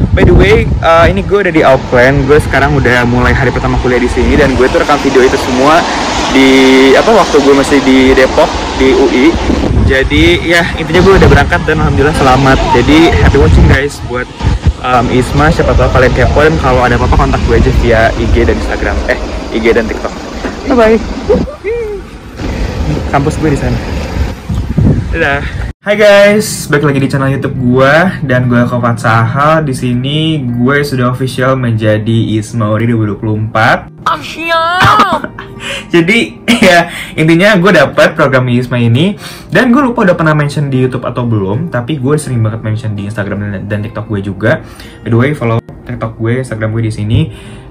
By the way, ini gue udah di Auckland. Gue sekarang udah mulai hari pertama kuliah di sini dan gue tuh rekam video itu semua di waktu gue masih di Depok di UI. Jadi ya intinya gue udah berangkat dan alhamdulillah selamat. Jadi happy watching guys buat Isma. Siapa tahu kalian kepo, dan kalau ada apa-apa kontak gue aja via IG dan Instagram, IG dan TikTok. Bye bye. Kampus gue di sana. Dadah. Hai guys, balik lagi di channel YouTube gue dan gue Kofat Sahal. Di sini gue sudah official menjadi Ismauri 2024. Jadi ya intinya gue dapat program Isma ini dan gue lupa udah pernah mention di YouTube atau belum, tapi gue sering banget mention di Instagram dan TikTok gue juga. By the way, follow TikTok gue, Instagram gue di sini.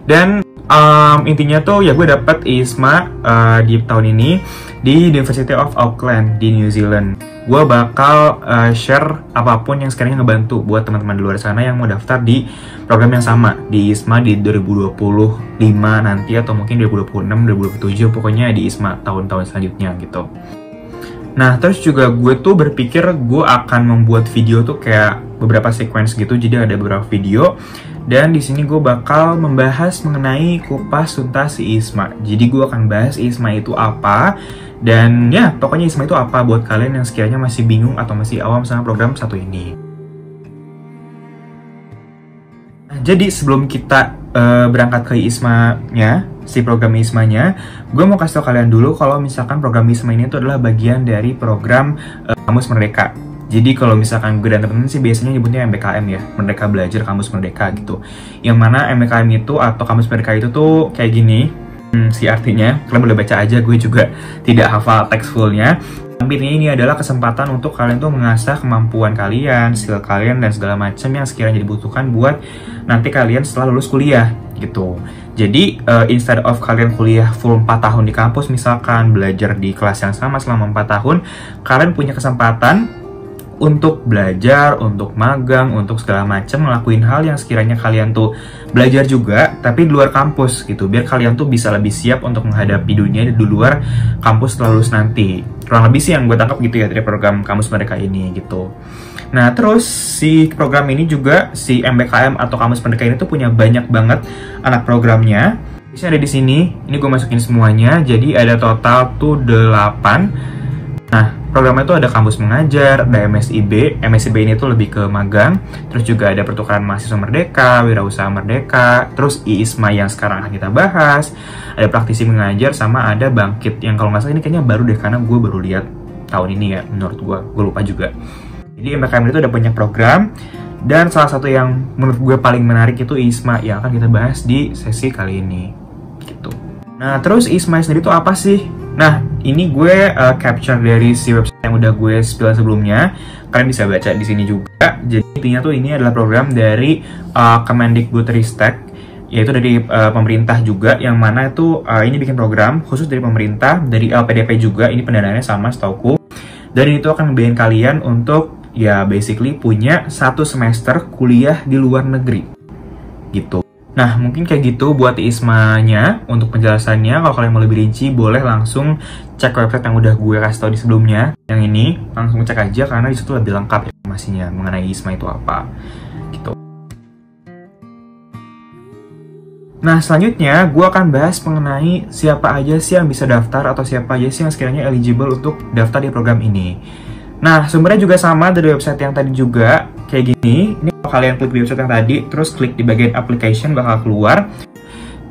Dan intinya tuh ya gue dapat Isma di tahun ini di University of Auckland di New Zealand. Gue bakal share apapun yang sekiranya ngebantu buat teman-teman di luar sana yang mau daftar di program yang sama di ISMA di 2025 nanti, atau mungkin 2026, 2027, pokoknya di ISMA tahun-tahun selanjutnya gitu. Nah, terus juga gue tuh berpikir gue akan membuat video tuh kayak beberapa sequence gitu, jadi ada beberapa video. Dan di sini gue bakal membahas mengenai kupas tuntas si ISMA. Jadi gue akan bahas ISMA itu apa. Dan ya, pokoknya ISMA itu apa buat kalian yang sekiranya masih bingung atau masih awam sama program satu ini. Nah, jadi sebelum kita berangkat ke ISMA-nya, si program ISMA-nya, gue mau kasih tau kalian dulu kalau misalkan program ISMA ini itu adalah bagian dari program Kamus Merdeka. Jadi kalau misalkan gue dan temen-temen sih biasanya nyebutnya MBKM ya, Merdeka Belajar Kamus Merdeka gitu. Yang mana MBKM itu atau Kamus Merdeka itu tuh kayak gini. Si artinya, kalian boleh baca aja, gue juga tidak hafal teks fullnya. Tapi ini adalah kesempatan untuk kalian tuh mengasah kemampuan kalian, skill kalian, dan segala macam yang sekiranya dibutuhkan buat nanti kalian setelah lulus kuliah gitu. Jadi instead of kalian kuliah full 4 tahun di kampus, misalkan belajar di kelas yang sama selama 4 tahun, kalian punya kesempatan untuk belajar, untuk magang, untuk segala macam, ngelakuin hal yang sekiranya kalian tuh belajar juga, tapi di luar kampus gitu, biar kalian tuh bisa lebih siap untuk menghadapi dunia di luar kampus setelah lulus nanti. Kurang lebih sih yang gue tangkap gitu ya dari program Kamus Merdeka ini gitu. Nah, terus si program ini juga, si MBKM atau Kamus Merdeka ini tuh punya banyak banget anak programnya. Bisa ada di sini, ini gue masukin semuanya, jadi ada total tuh 8. Nah, programnya itu ada kampus mengajar, ada MSIB. MSIB ini tuh lebih ke magang. Terus juga ada pertukaran mahasiswa merdeka, wirausaha merdeka. Terus ISMA yang sekarang akan kita bahas. Ada praktisi mengajar, sama ada bangkit. Yang kalau nggak salah ini kayaknya baru deh, karena gue baru lihat tahun ini ya, menurut gue. Gue lupa juga. Jadi MBKM itu ada banyak program. Dan salah satu yang menurut gue paling menarik itu ISMA yang akan kita bahas di sesi kali ini. Gitu. Nah, terus ISMA sendiri itu apa sih? Nah, ini gue capture dari si website yang udah gue spill sebelumnya. Kalian bisa baca di sini juga. Jadi intinya tuh ini adalah program dari Kemendikbudristek, yaitu dari pemerintah juga, yang mana itu ini bikin program khusus dari pemerintah, dari LPDP juga. Ini pendanaannya sama setauku. Dan itu akan ngebiayain kalian untuk ya basically punya 1 semester kuliah di luar negeri gitu. Nah, mungkin kayak gitu buat ISMA-nya. Untuk penjelasannya, kalau kalian mau lebih rinci, boleh langsung cek website yang udah gue kasih tau di sebelumnya. Yang ini, langsung cek aja karena disitu lebih lengkap informasinya mengenai ISMA itu apa. Gitu. Nah, selanjutnya gue akan bahas mengenai siapa aja sih yang bisa daftar atau siapa aja sih yang sekiranya eligible untuk daftar di program ini. Nah, sumbernya juga sama dari website yang tadi juga, kayak gini. Ini kalau kalian klik di website yang tadi, terus klik di bagian application, bakal keluar.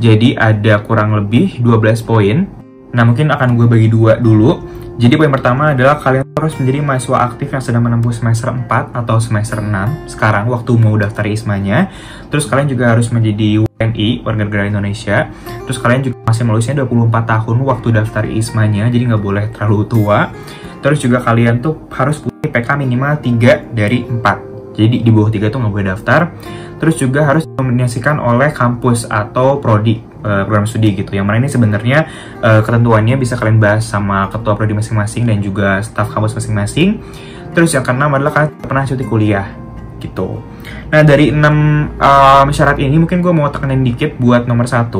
Jadi ada kurang lebih 12 poin. Nah, mungkin akan gue bagi 2 dulu. Jadi poin pertama adalah kalian harus menjadi mahasiswa aktif yang sedang menempuh semester 4 atau semester 6 sekarang waktu mau daftar ISMA-nya. Terus kalian juga harus menjadi WNI, warga negara Indonesia. Terus kalian juga masih usianya 24 tahun waktu daftar ISMA-nya, jadi nggak boleh terlalu tua. Terus juga kalian tuh harus punya IPK minimal 3 dari 4. Jadi di bawah 3 tuh nggak boleh daftar. Terus juga harus dinominasikan oleh kampus atau prodi, program studi gitu. Yang mana ini sebenarnya ketentuannya bisa kalian bahas sama ketua prodi masing-masing dan juga staf kampus masing-masing. Terus yang keenam adalah kalian pernah cuti kuliah gitu. Nah, dari 6 syarat ini mungkin gue mau tekanin dikit buat nomor 1.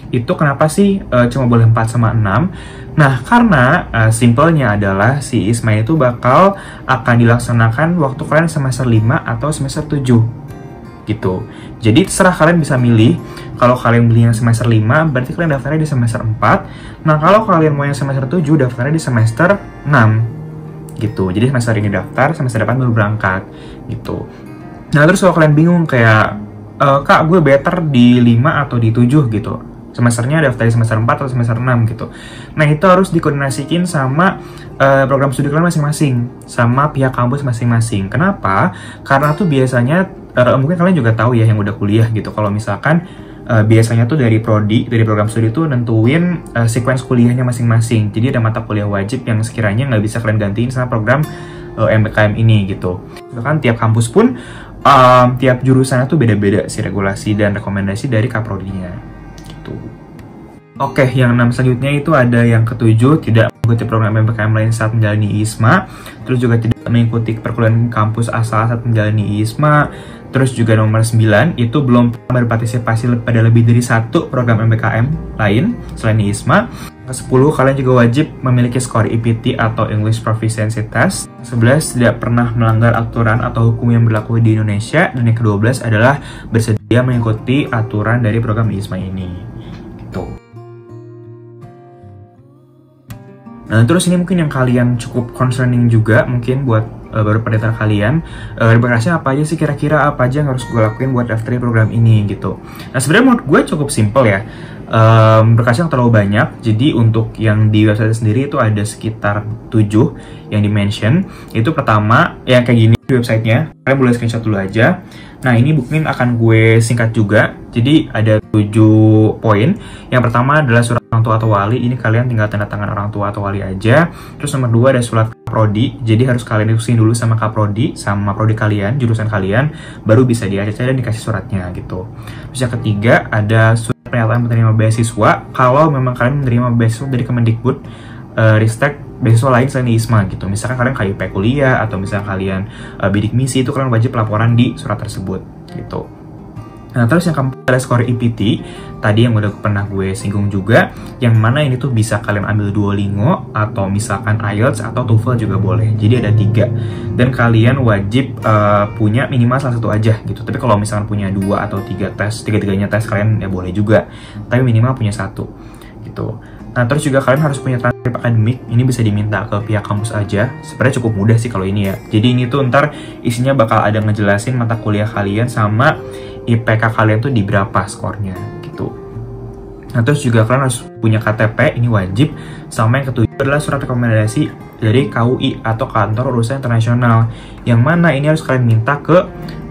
Itu kenapa sih cuma boleh 4 sama 6? Nah, karena simpelnya adalah si ISMA itu bakal akan dilaksanakan waktu kalian semester 5 atau semester 7. gitu. Jadi terserah kalian bisa milih. Kalau kalian beli yang semester 5, berarti kalian daftarnya di semester 4. Nah, kalau kalian mau yang semester 7, daftarnya di semester 6 gitu. Jadi semester ini daftar, semester depan baru berangkat gitu. Nah, terus kalau kalian bingung kayak Kak, gue better di 5 atau di 7 gitu, semesternya daftar di semester 4 atau semester 6 gitu. Nah, itu harus dikoordinasikin sama program studi kalian masing-masing, sama pihak kampus masing-masing. Kenapa? Karena tuh biasanya, mungkin kalian juga tahu ya yang udah kuliah gitu, kalau misalkan biasanya tuh dari prodi, dari program studi tuh nentuin sequence kuliahnya masing-masing. Jadi ada mata kuliah wajib yang sekiranya nggak bisa kalian gantiin sama program MBKM ini gitu. Bahkan tiap kampus pun, tiap jurusannya tuh beda-beda sih regulasi dan rekomendasi dari kaprodinya gitu. Oke, yang 6 selanjutnya itu ada yang ke-7, tidak mengikuti program MBKM lain saat menjalani ISMA, terus juga tidak mengikuti perkuliahan kampus asal saat menjalani ISMA, terus juga nomor 9 itu belum pernah berpartisipasi pada lebih dari 1 program MBKM lain selain ISMA. Ke-10, kalian juga wajib memiliki skor EPT atau English Proficiency Test. 11, tidak pernah melanggar aturan atau hukum yang berlaku di Indonesia. Dan yang ke-12 adalah bersedia mengikuti aturan dari program ISMA ini. Gitu. Nah, terus ini mungkin yang kalian cukup concerning juga mungkin buat baru pendaftar kalian, berkasnya apa aja sih, kira-kira apa aja yang harus gue lakuin buat daftarin program ini gitu. Nah, sebenarnya menurut gue cukup simple ya, berkasnya terlalu banyak. Jadi untuk yang di website sendiri itu ada sekitar 7 yang di-mention. Itu pertama yang kayak gini di websitenya, kalian boleh screenshot dulu aja. Nah, ini mungkin akan gue singkat juga. Jadi ada 7 poin. Yang pertama adalah surat orang tua atau wali. Ini kalian tinggal tanda tangan orang tua atau wali aja. Terus nomor 2 ada surat kaprodi. Jadi harus kalian diskusin dulu sama kaprodi, sama prodi kalian, jurusan kalian, baru bisa di-ACC dan dikasih suratnya gitu. Terus yang ketiga ada surat pernyataan menerima beasiswa. Kalau memang kalian menerima beasiswa dari Kemendikbud, Ristek, beasiswa lain selain ISMA gitu. Misalkan kalian KIP kuliah atau misalkan kalian bidik misi, itu kalian wajib laporan di surat tersebut gitu. Nah, terus yang keempat ada skor EPT, tadi yang udah pernah gue singgung juga, yang mana ini tuh bisa kalian ambil Duolingo atau misalkan IELTS atau TOEFL juga boleh. Jadi ada 3, dan kalian wajib punya minimal salah satu aja gitu. Tapi kalau misalkan punya 2 atau 3 tes, tiga-tiganya tes kalian ya boleh juga, tapi minimal punya 1 gitu. Nah, terus juga kalian harus punya transkrip akademik. Ini bisa diminta ke pihak kampus aja. Sebenarnya cukup mudah sih kalau ini ya. Jadi ini tuh ntar isinya bakal ada ngejelasin mata kuliah kalian sama IPK kalian tuh di berapa skornya gitu. Nah, terus juga kalian harus punya KTP, ini wajib. Sama yang ketujuh adalah surat rekomendasi dari KUI atau Kantor Urusan Internasional, yang mana ini harus kalian minta ke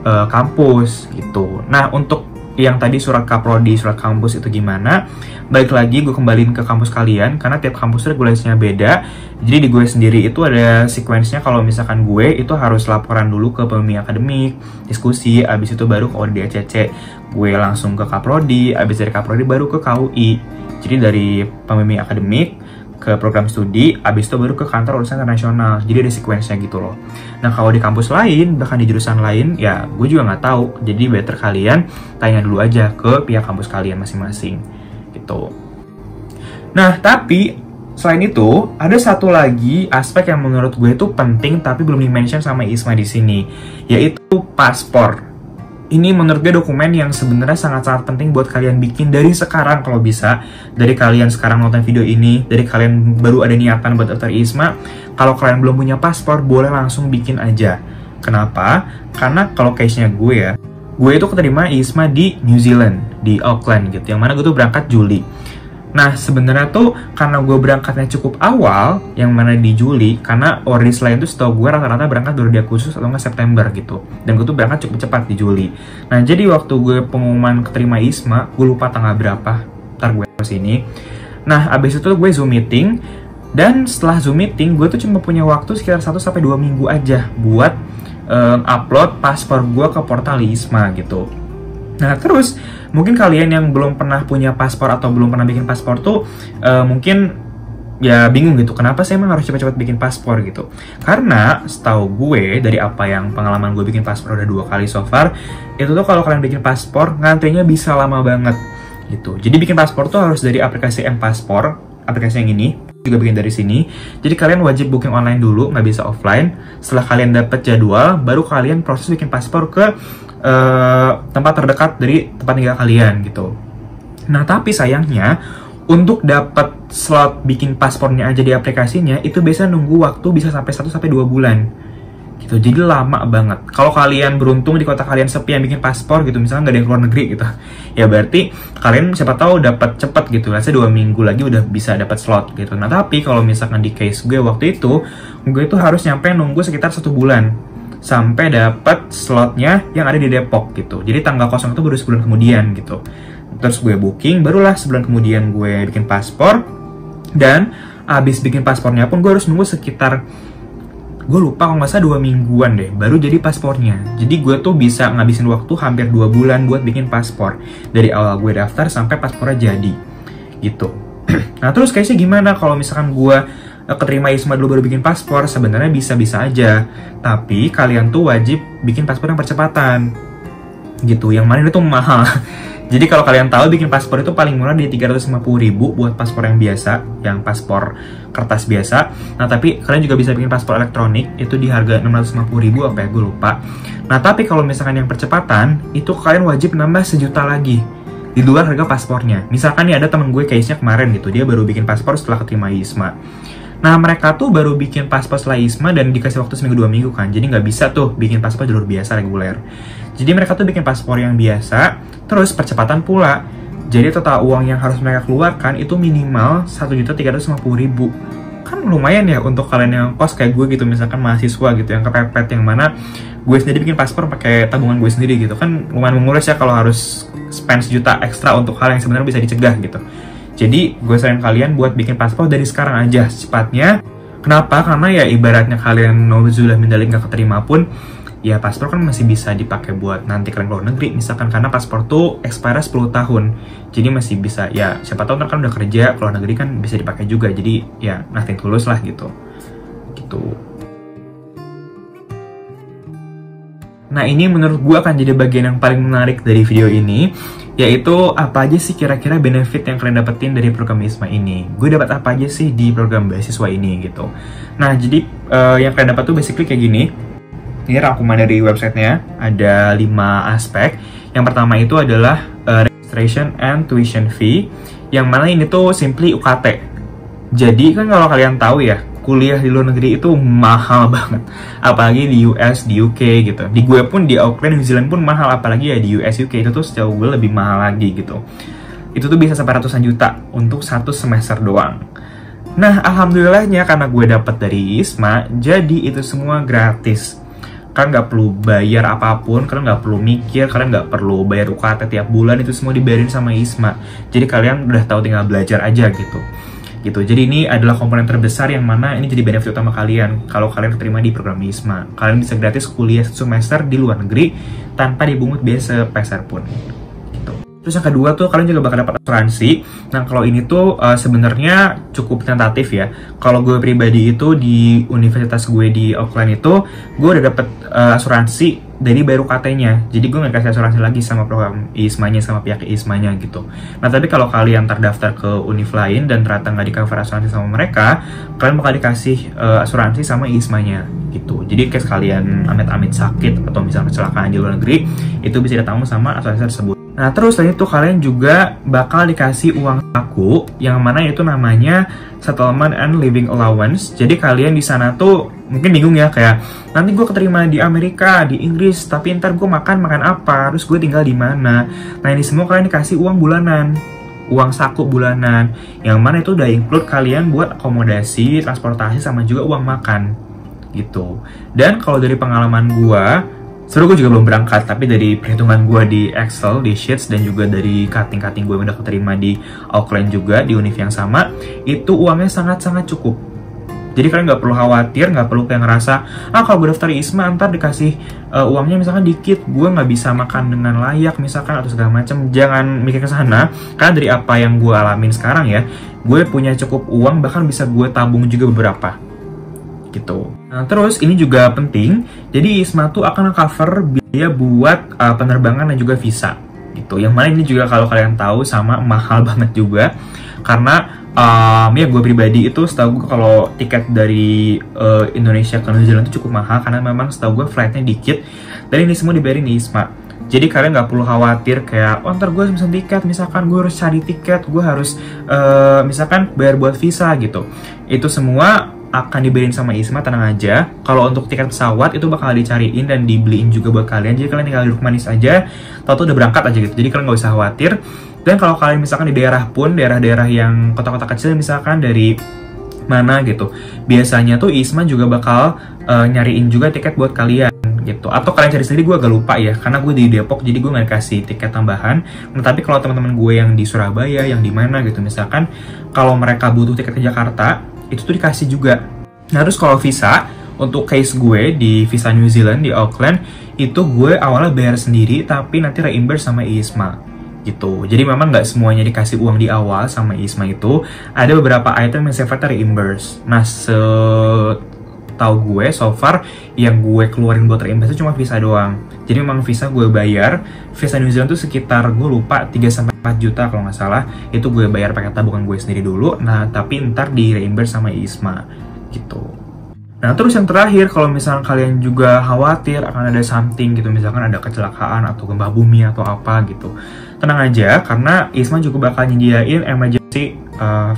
kampus gitu. Nah, untuk yang tadi surat kaprodi, surat kampus itu gimana? Balik lagi gue kembaliin ke kampus kalian, karena tiap kampus regulasinya beda. Jadi di gue sendiri itu ada sequence-nya. Kalau misalkan gue itu harus laporan dulu ke pembimbing akademik, diskusi, abis itu baru ke ODACC, gue langsung ke kaprodi, abis dari kaprodi baru ke KUI. Jadi dari pembimbing akademik ke program studi, abis itu baru ke Kantor Urusan Internasional. Jadi ada sequence-nya gitu loh. Nah, kalau di kampus lain, bahkan di jurusan lain, ya gue juga nggak tahu. Jadi better kalian tanya dulu aja ke pihak kampus kalian masing-masing gitu. Nah, tapi selain itu ada satu lagi aspek yang menurut gue itu penting tapi belum di-mention sama ISMA di sini, yaitu paspor. Ini menurut gue dokumen yang sebenarnya sangat-sangat penting buat kalian bikin dari sekarang kalau bisa. Dari kalian sekarang nonton video ini, dari kalian baru ada niatan buat daftar ISMA, kalau kalian belum punya paspor, boleh langsung bikin aja. Kenapa? Karena kalau case-nya gue ya, gue itu keterima ISMA di New Zealand, di Auckland gitu, yang mana gue tuh berangkat Juli. Nah, sebenarnya tuh karena gue berangkatnya cukup awal, yang mana di Juli, karena ordis lain tuh setahu gue rata-rata berangkat baru di Agustus atau nggak September gitu. Dan gue tuh berangkat cukup cepat di Juli. Nah, jadi waktu gue pengumuman keterima ISMA, gue lupa tanggal berapa, ntar gue kesini. Nah, abis itu gue Zoom meeting, dan setelah Zoom meeting, gue tuh cuma punya waktu sekitar 1-2 minggu aja buat upload paspor gue ke portal ISMA gitu. Nah, terus mungkin kalian yang belum pernah punya paspor atau belum pernah bikin paspor tuh mungkin ya bingung gitu, kenapa sih emang harus cepat-cepat bikin paspor gitu. Karena setahu gue dari apa yang pengalaman gue bikin paspor udah 2 kali so far, itu tuh kalau kalian bikin paspor ngantrinya bisa lama banget gitu. Jadi bikin paspor tuh harus dari aplikasi M-Paspor, aplikasi yang ini juga bikin dari sini. Jadi kalian wajib booking online dulu, nggak bisa offline. Setelah kalian dapet jadwal, baru kalian proses bikin paspor ke tempat terdekat dari tempat tinggal kalian gitu. Nah, tapi sayangnya untuk dapat slot bikin paspornya aja di aplikasinya itu biasa nunggu waktu bisa sampai 1-2 bulan. Gitu. Jadi lama banget. Kalau kalian beruntung di kota kalian sepi yang bikin paspor gitu, misalnya nggak ada yang keluar negeri gitu, ya berarti kalian siapa tahu dapat cepet gitu, rasanya 2 minggu lagi udah bisa dapat slot gitu. Nah tapi kalau misalkan di case gue waktu itu, gue itu harus nyampe nunggu sekitar 1 bulan sampai dapat slotnya yang ada di Depok gitu. Jadi tanggal kosong itu baru sebulan kemudian gitu. Terus gue booking, barulah sebulan kemudian gue bikin paspor, dan abis bikin paspornya pun gue harus nunggu sekitar, gue lupa kalau nggak salah 2 mingguan deh, baru jadi paspornya. Jadi gue tuh bisa ngabisin waktu hampir 2 bulan buat bikin paspor. Dari awal gue daftar sampai paspornya jadi. Gitu. Nah terus kayaknya gimana kalau misalkan gue keterima ISMA dulu baru bikin paspor? Sebenarnya bisa-bisa aja. Tapi kalian tuh wajib bikin paspor yang percepatan. Gitu, yang mana itu mahal. Jadi kalau kalian tahu bikin paspor itu paling murah di 350.000 buat paspor yang biasa, yang paspor kertas biasa. Nah tapi kalian juga bisa bikin paspor elektronik, itu di harga 650.000 apa ya, gue lupa. Nah tapi kalau misalkan yang percepatan, itu kalian wajib nambah 1 juta lagi di luar harga paspornya. Misalkan nih ada temen gue case-nya kemarin gitu, dia baru bikin paspor setelah keterima ISMA. Nah mereka tuh baru bikin paspor setelah ISMA dan dikasih waktu 1-2 minggu kan, jadi nggak bisa tuh bikin paspor jalur biasa reguler. Jadi mereka tuh bikin paspor yang biasa, terus percepatan pula. Jadi total uang yang harus mereka keluarkan itu minimal 1.350.000. Kan lumayan ya untuk kalian yang kos kayak gue gitu, misalkan mahasiswa gitu yang kepepet, yang mana gue sendiri bikin paspor pakai tabungan gue sendiri gitu. Kan lumayan menguras ya kalau harus spend 1 juta ekstra untuk hal yang sebenarnya bisa dicegah gitu. Jadi gue saran kalian buat bikin paspor dari sekarang aja secepatnya. Kenapa? Karena ya ibaratnya kalian nauzubillah min dzalik nggak keterima pun, ya paspor kan masih bisa dipakai buat nanti kalian keluar negeri misalkan, karena paspor tuh expire 10 tahun. Jadi masih bisa, ya siapa tahu kan udah kerja keluar negeri kan bisa dipakai juga. Jadi ya nothing tulus lah gitu. Gitu. Nah ini menurut gue akan jadi bagian yang paling menarik dari video ini, yaitu apa aja sih kira-kira benefit yang kalian dapetin dari program ISMA ini. Gue dapat apa aja sih di program beasiswa ini gitu. Nah jadi yang kalian dapat tuh basically kayak gini. Ini rangkuman dari websitenya, ada 5 aspek. Yang pertama itu adalah registration and tuition fee, yang mana ini tuh simply UKT. Jadi kan kalau kalian tahu ya, kuliah di luar negeri itu mahal banget. Apalagi di US, di UK gitu. Di gue pun di Auckland, New Zealand pun mahal, apalagi ya di US, UK itu tuh sejauh gue lebih mahal lagi gitu. Itu tuh bisa sampai ratusan juta untuk 1 semester doang. Nah, alhamdulillahnya karena gue dapat dari ISMA, jadi itu semua gratis. Kalian nggak perlu bayar apapun, kalian nggak perlu mikir, kalian nggak perlu bayar UKT tiap bulan, itu semua dibayarin sama ISMA. Jadi kalian udah tahu tinggal belajar aja gitu. Jadi ini adalah komponen terbesar yang mana ini jadi benefit utama kalian kalau kalian keterima di program ISMA. Kalian bisa gratis kuliah 1 semester di luar negeri tanpa dibungut biaya sepeser pun. Terus yang kedua tuh kalian juga bakal dapat asuransi. Nah kalau ini tuh sebenarnya cukup tentatif ya. Kalau gue pribadi itu di universitas gue di Auckland itu, gue udah dapat asuransi dari bayar UKT-nya. Jadi gue nggak kasih asuransi lagi sama program ISMA-nya, sama pihak ISMA-nya gitu. Nah tapi kalau kalian terdaftar ke univ lain dan ternyata nggak di-cover asuransi sama mereka, kalian bakal dikasih asuransi sama ISMA-nya gitu. Jadi case kalian amit-amit sakit atau misalnya kecelakaan di luar negeri, itu bisa ditanggung sama asuransi tersebut. Nah terus selain itu kalian juga bakal dikasih uang saku yang mana itu namanya Settlement and Living Allowance. Jadi kalian di sana tuh mungkin bingung ya, kayak nanti gue keterima di Amerika, di Inggris, tapi ntar gue makan apa, terus gue tinggal di mana. Nah ini semua kalian dikasih uang bulanan, uang saku bulanan, yang mana itu udah include kalian buat akomodasi, transportasi, sama juga uang makan gitu. Dan kalau dari pengalaman gue, sebenernya gue juga belum berangkat, tapi dari perhitungan gue di Excel, di Sheets, dan juga dari cutting-cutting gue yang udah keterima di Auckland juga, di univ yang sama, itu uangnya sangat-sangat cukup. Jadi kalian nggak perlu khawatir, nggak perlu kayak ngerasa, kalau gue daftar ISMA ntar dikasih uangnya misalkan dikit, gue nggak bisa makan dengan layak misalkan, atau segala macam. Jangan mikir ke sana, karena dari apa yang gue alamin sekarang ya, gue punya cukup uang, bahkan bisa gue tabung juga beberapa. Gitu. Nah, terus ini juga penting, jadi ISMA tuh akan cover biaya buat penerbangan dan juga visa gitu. Yang mana ini juga kalau kalian tahu sama mahal banget juga, karena ya gue pribadi itu setahu gue kalau tiket dari Indonesia ke New Zealand itu cukup mahal, karena memang setahu gue flightnya dikit, dan ini semua dibayarin di ISMA. Jadi kalian nggak perlu khawatir kayak, oh ntar gue harus pesan tiket, misalkan gue harus cari tiket, gue harus misalkan bayar buat visa gitu. Itu semua akan dibeliin sama ISMA, tenang aja. Kalau untuk tiket pesawat itu bakal dicariin dan dibeliin juga buat kalian. Jadi kalian tinggal duduk manis aja, tau udah berangkat aja gitu. Jadi kalian nggak usah khawatir. Dan kalau kalian misalkan di daerah pun, daerah-daerah yang kota-kota kecil misalkan dari mana gitu, biasanya tuh ISMA juga bakal nyariin juga tiket buat kalian gitu. Atau kalian cari sendiri, gue agak lupa ya, karena gue di Depok jadi gue nggak kasih tiket tambahan. Nah, tapi kalau teman-teman gue yang di Surabaya, yang di mana gitu, misalkan kalau mereka butuh tiket ke Jakarta, itu tuh dikasih juga. Nah, terus kalau visa, untuk case gue di visa New Zealand di Auckland, itu gue awalnya bayar sendiri, tapi nanti reimburse sama ISMA gitu. Jadi memang nggak semuanya dikasih uang di awal sama ISMA itu. Ada beberapa item yang sifatnya reimburse. Nah, tahu gue so far yang gue keluarin buat reimburse itu cuma visa doang. Jadi memang visa gue bayar, visa New Zealand tuh sekitar gue lupa 3-4 juta kalau nggak salah. Itu gue bayar pakai tabungan gue sendiri dulu. Nah, tapi ntar di reimburse sama ISMA gitu. Nah, terus yang terakhir, kalau misalnya kalian juga khawatir akan ada something gitu, misalkan ada kecelakaan atau gempa bumi atau apa gitu, tenang aja, karena ISMA juga bakal nyediain emergency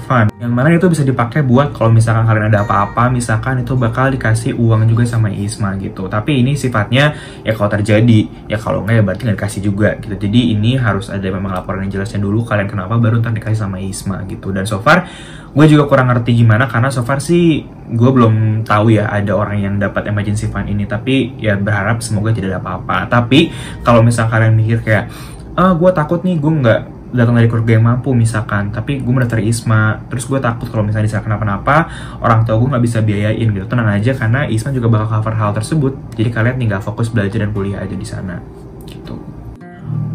fund, yang mana itu bisa dipakai buat kalau misalkan kalian ada apa-apa, misalkan itu bakal dikasih uang juga sama ISMA gitu. Tapi ini sifatnya ya kalau terjadi, ya kalau nggak ya berarti nggak dikasih juga gitu. Jadi ini harus ada memang laporan yang jelasnya dulu kalian kenapa, baru ntar dikasih sama ISMA gitu. Dan so far gue juga kurang ngerti gimana, karena so far sih gue belum tahu ya ada orang yang dapat emergency fund ini. Tapi ya berharap semoga tidak ada apa-apa. Tapi kalau misalkan kalian mikir kayak, gue takut nih gue nggak datang dari keluarga yang mampu misalkan, tapi gue mendaftar ISMA, terus gue takut kalau misalnya disana kenapa-napa, orang tua gue nggak bisa biayain gitu. Tenang aja, karena ISMA juga bakal cover hal tersebut. Jadi kalian tinggal fokus belajar dan kuliah aja di sana gitu.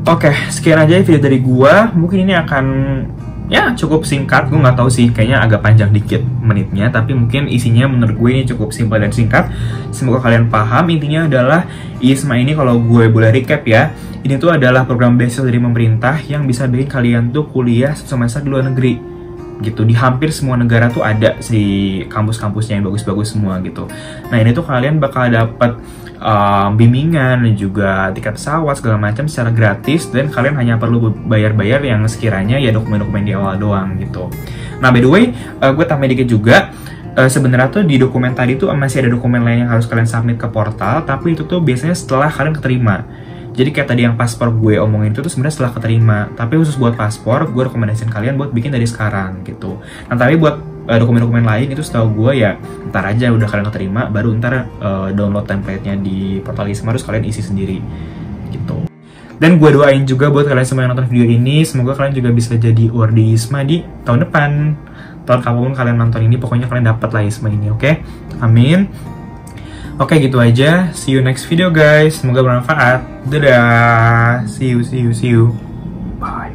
Oke, sekian aja video dari gue. Mungkin ini akan ya cukup singkat, gue nggak tahu sih, kayaknya agak panjang dikit menitnya, tapi mungkin isinya menurut gue ini cukup simpel dan singkat. Semoga kalian paham. Intinya adalah ISMA ini, kalau gue boleh recap ya, ini tuh adalah program beasiswa dari pemerintah yang bisa bikin kalian tuh kuliah semester di luar negeri gitu. Di hampir semua negara tuh ada si kampus-kampusnya yang bagus-bagus semua gitu. Nah, ini tuh kalian bakal dapat bimbingan dan juga tiket pesawat segala macam secara gratis, dan kalian hanya perlu bayar-bayar yang sekiranya ya dokumen-dokumen di awal doang gitu. Nah, by the way, gue tambah dikit juga, sebenarnya tuh di dokumen tadi tuh masih ada dokumen lain yang harus kalian submit ke portal, tapi itu tuh biasanya setelah kalian keterima. Jadi kayak tadi yang paspor gue omongin itu tuh sebenarnya setelah keterima, tapi khusus buat paspor gue rekomendasiin kalian buat bikin dari sekarang gitu. Nah, tapi buat dokumen-dokumen lain itu setahu gue ya ntar aja udah kalian keterima, baru ntar download template-nya di portal ISMA, harus kalian isi sendiri gitu. Dan gue doain juga buat kalian semua yang nonton video ini, semoga kalian juga bisa jadi award di ISMA di tahun depan. Tahun kapanpun kalian nonton ini, pokoknya kalian dapat lah ISMA ini, oke? Amin. Oke, gitu aja. See you next video guys. Semoga bermanfaat. Dadah. See you. Bye.